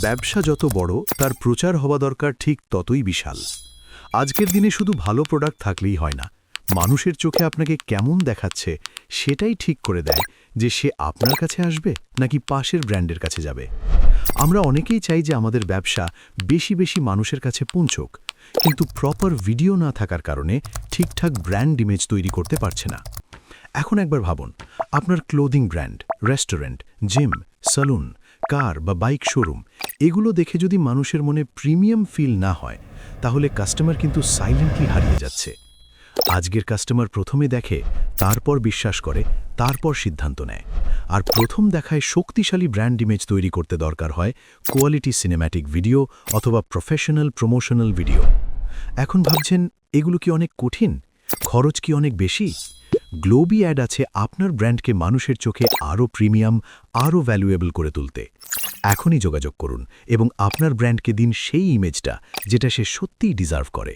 ব্যবসা যত বড় তার প্রচার হওয়া দরকার ঠিক ততই বিশাল। আজকের দিনে শুধু ভালো প্রোডাক্ট থাকলেই হয় না, মানুষের চোখে আপনাকে কেমন দেখাচ্ছে সেটাই ঠিক করে দেয় যে সে আপনার কাছে আসবে নাকি পাশের ব্র্যান্ডের কাছে যাবে। আমরা অনেকেই চাই যে আমাদের ব্যবসা বেশি বেশি মানুষের কাছে পৌঁছক, কিন্তু প্রপার ভিডিও না থাকার কারণে ঠিকঠাক ব্র্যান্ড ইমেজ তৈরি করতে পারছে না। এখন একবার ভাবুন, আপনার clothing brand, restaurant, gym, salon, car বা বাইক শোরুম এগুলো দেখে যদি মানুষের মনে প্রিমিয়াম ফিল না হয়, তাহলে কাস্টমার কিন্তু সাইলেন্টলি হারিয়ে যাচ্ছে। আজকের কাস্টমার প্রথমে দেখে, তারপর বিশ্বাস করে, তারপর সিদ্ধান্ত নেয়। আর প্রথম দেখায় শক্তিশালী ব্র্যান্ড ইমেজ তৈরি করতে দরকার হয় কোয়ালিটি সিনেম্যাটিক ভিডিও অথবা প্রফেশনাল প্রমোশনাল ভিডিও। এখন ভাবছেন, এগুলো কি অনেক কঠিন? খরচ কি অনেক বেশি? গ্লোবি অ্যাড আছে আপনার ব্র্যান্ডকে মানুষের চোখে আরও প্রিমিয়াম, আরও ভ্যালুয়েবল করে তুলতে। এখনই যোগাযোগ করুন এবং আপনার ব্র্যান্ডকে দিন সেই ইমেজটা যেটা সে সত্যিই ডিজার্ভ করে।